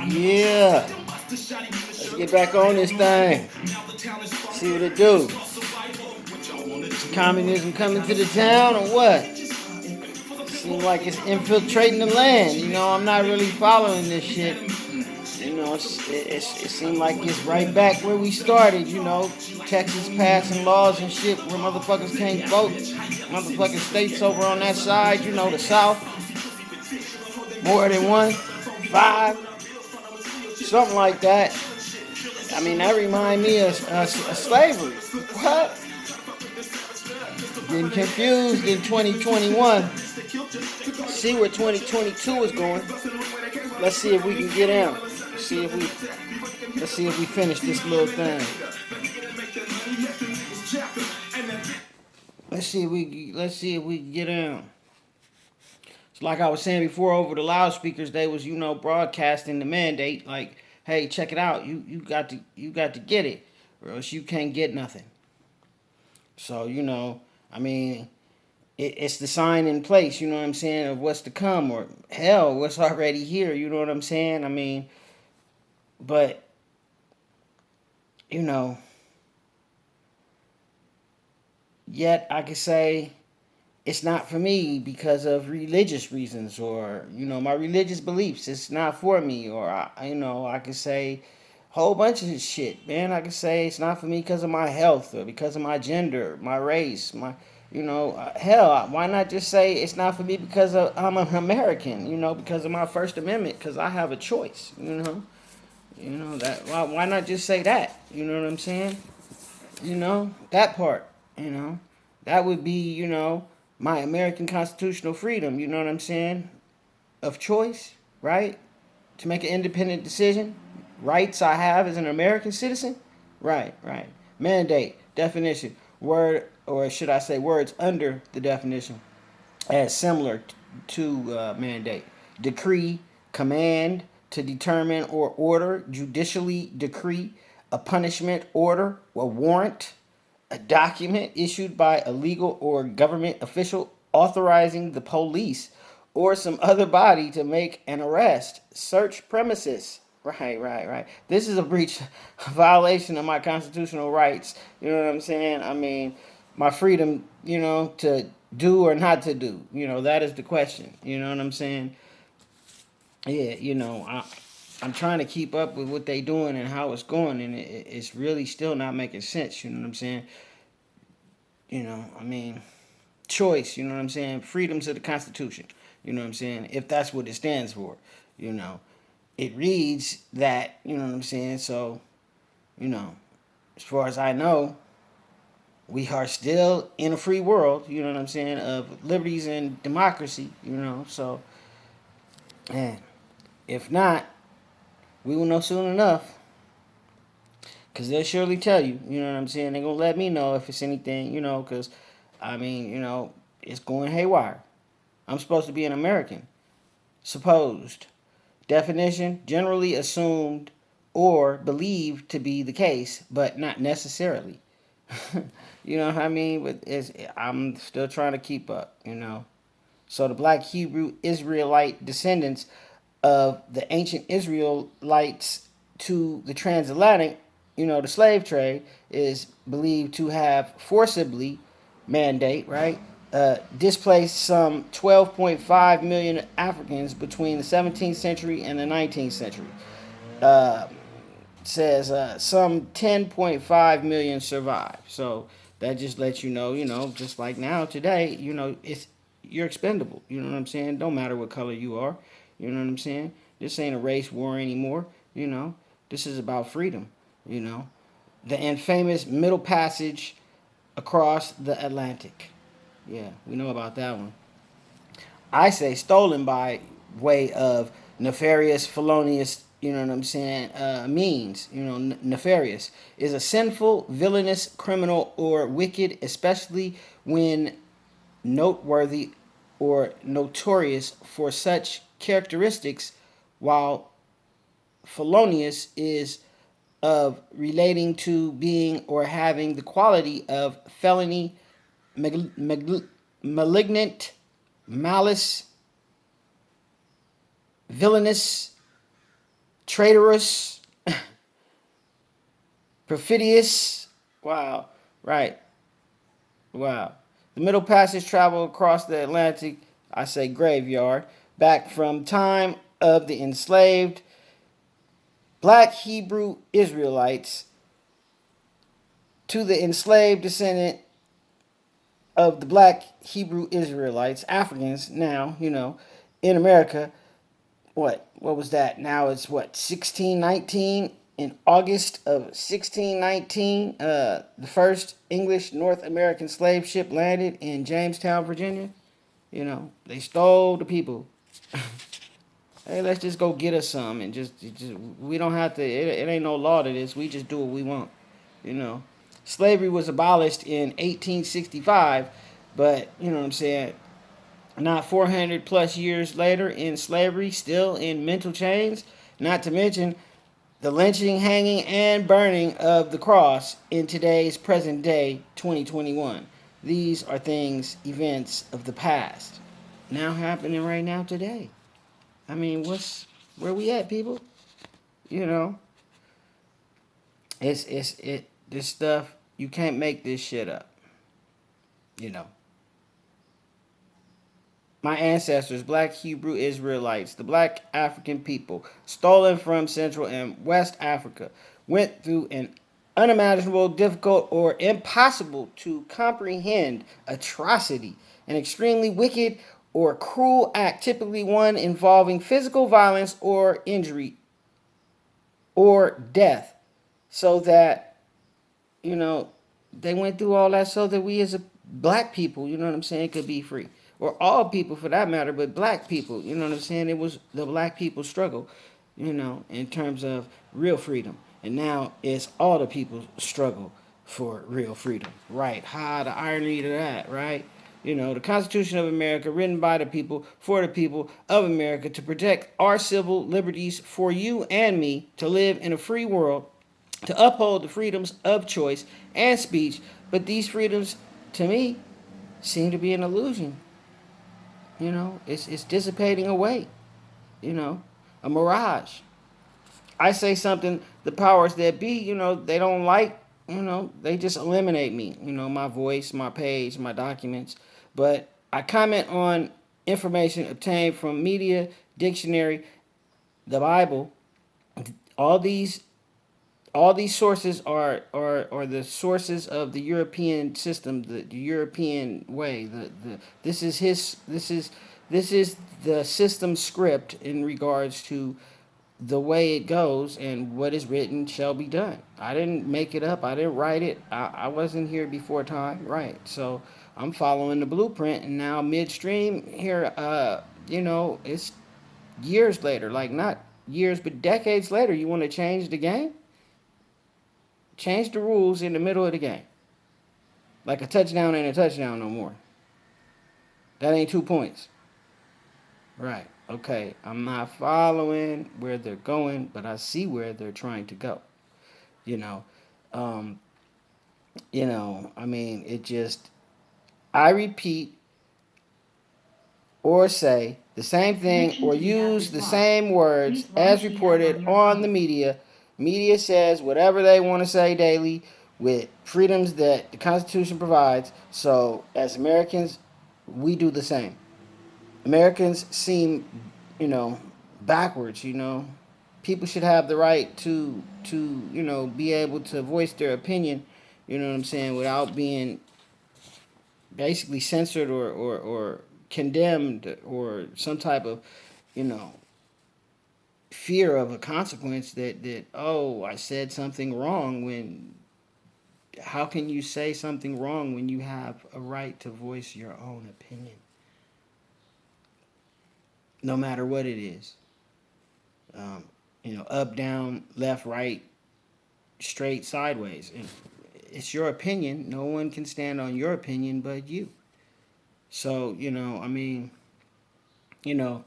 Yeah. Let's get back on this thing. See what it do. Is communism coming to the town or what? Seems like it's infiltrating the land. I'm not really following this shit. It seems like it's right back where we started. Texas passing laws and shit where motherfuckers can't vote. Motherfucking states over on that side, the South. More than one, five, something like that. I mean, that remind me of slavery. What? Getting confused in 2021. See where 2022 is going. Let's see if we can get in. Let's see if we finish this little thing. Let's see if we can get in. It's like I was saying before over the loudspeakers, they was broadcasting the mandate like, hey, check it out, you got to get it, or else you can't get nothing. So I mean, it's the sign in place, what I'm saying, of what's to come, or hell, what's already here, you know what I'm saying? I mean, but yet I could say it's not for me because of religious reasons, or my religious beliefs. It's not for me, or I could say a whole bunch of shit, man. I could say it's not for me because of my health, or because of my gender, my race, my hell, why not just say it's not for me because I'm an American, because of my First Amendment, because I have a choice, that why not just say that, you know what I'm saying? That part, that would be, my American constitutional freedom, you know what I'm saying? Of choice, right? To make an independent decision. Rights I have as an American citizen. Right. Mandate, definition, word, or should I say words under the definition, as similar to mandate. Decree, command, to determine or order, judicially decree, a punishment order, a warrant, a document issued by a legal or government official authorizing the police or some other body to make an arrest, search premises. Right. This is a breach, a violation of my constitutional rights. You know what I'm saying? I mean, my freedom, to do or not to do. That is the question. You know what I'm saying? Yeah, I'm trying to keep up with what they doing and how it's going, and it's really still not making sense. You know what I'm saying? I mean, choice, you know what I'm saying? Freedoms of the Constitution, you know what I'm saying? If that's what it stands for, it reads that, you know what I'm saying? So, as far as I know, we are still in a free world, you know what I'm saying, of liberties and democracy, so, man, if not, we will know soon enough. Because they'll surely tell you, you know what I'm saying? They're going to let me know if it's anything, because, I mean, it's going haywire. I'm supposed to be an American. Supposed. Definition, generally assumed or believed to be the case, but not necessarily. You know what I mean? But I'm still trying to keep up, So the black Hebrew Israelite descendants of the ancient Israelites to the transatlantic, the slave trade, is believed to have forcibly mandate, right? Displaced some 12.5 million Africans between the 17th century and the 19th century. Uh, Says some 10.5 million survived. So that just lets just like now today, you're expendable. You know what I'm saying? Don't matter what color you are. You know what I'm saying? This ain't a race war anymore. This is about freedom. The infamous Middle Passage across the Atlantic. Yeah, we know about that one. I say stolen by way of nefarious, felonious, you know what I'm saying, means, nefarious, is a sinful, villainous, criminal, or wicked, especially when noteworthy or notorious for such characteristics, while felonious is of relating to being or having the quality of felony, malignant, malice, villainous, traitorous, perfidious. Wow. Right. Wow. The Middle Passage traveled across the Atlantic, I say graveyard, back from time of the enslaved black Hebrew Israelites to the enslaved descendant of the black Hebrew Israelites, Africans now, in America. What was that? Now it's what, 1619? In August of 1619, the first English North American slave ship landed in Jamestown, Virginia. They stole the people. Hey, let's just go get us some and just we don't have to. It ain't no law to this. We just do what we want. You know, Slavery was abolished in 1865, but you know what I'm saying. Not 400 plus years later, in slavery, still in mental chains. Not to mention the lynching, hanging, and burning of the cross in today's present day 2021. These are things, events of the past, now happening right now today. I mean, where we at, people? You know, this stuff, you can't make this shit up. You know. My ancestors, black Hebrew Israelites, the black African people, stolen from Central and West Africa, went through an unimaginable, difficult, or impossible to comprehend atrocity, an extremely wicked or cruel act, typically one involving physical violence or injury or death, so that, you know, they went through all that so that we as a black people, you know what I'm saying, could be free. Or all people for that matter, but black people, you know what I'm saying? It was the black people's struggle, in terms of real freedom. And now it's all the people's struggle for real freedom. Right. The irony to that, right? The Constitution of America, written by the people, for the people of America, to protect our civil liberties for you and me, to live in a free world, to uphold the freedoms of choice and speech. But these freedoms, to me, seem to be an illusion. It's dissipating away. A mirage. I say something, the powers that be, they don't like, they just eliminate me. My voice, my page, my documents. But I comment on information obtained from media, dictionary, the Bible. All these all these sources are the sources of the European system, the European way. This is the system script in regards to the way it goes, and what is written shall be done. I didn't make it up. I didn't write it. I wasn't here before time, right? So I'm following the blueprint, and now midstream here, it's years later, like not years, but decades later. You want to change the game? Change the rules in the middle of the game. Like a touchdown ain't a touchdown no more. That ain't 2 points. Right. Okay. I'm not following where they're going, but I see where they're trying to go. You know. Um, I mean, it just, I repeat or say the same thing or use the same words as reported on the media. Media says whatever they want to say daily with freedoms that the Constitution provides. So as Americans, we do the same. Americans seem, backwards. People should have the right to be able to voice their opinion. You know what I'm saying, without being basically censored or condemned or some type of, you know, fear of a consequence that oh, I said something wrong. When how can you say something wrong when you have a right to voice your own opinion, no matter what it is? Up, down, left, right, straight, sideways. It's your opinion. No one can stand on your opinion but you. So, I mean, you know,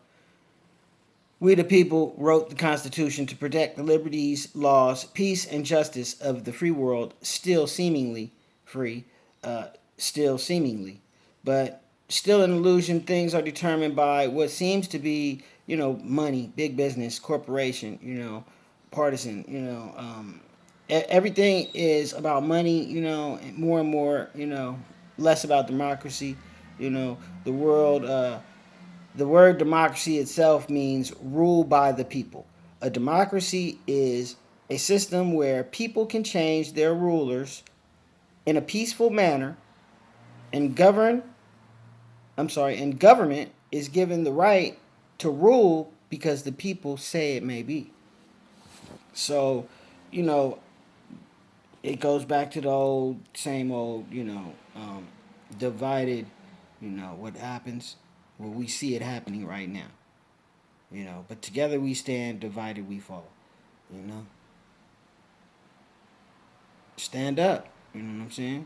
we the people wrote the Constitution to protect the liberties, laws, peace, and justice of the free world, still seemingly free, still seemingly. But still an illusion, things are determined by what seems to be money, big business, corporation, partisan, everything is about money, and more, less about democracy. You know, the world, the word democracy itself means rule by the people. A democracy is a system where people can change their rulers in a peaceful manner and and government is given the right to rule because the people say it may be. So, you know, it goes back to the old, same old, divided, what happens? Well, we see it happening right now, but together we stand, divided we fall, you know? Stand up, you know what I'm saying?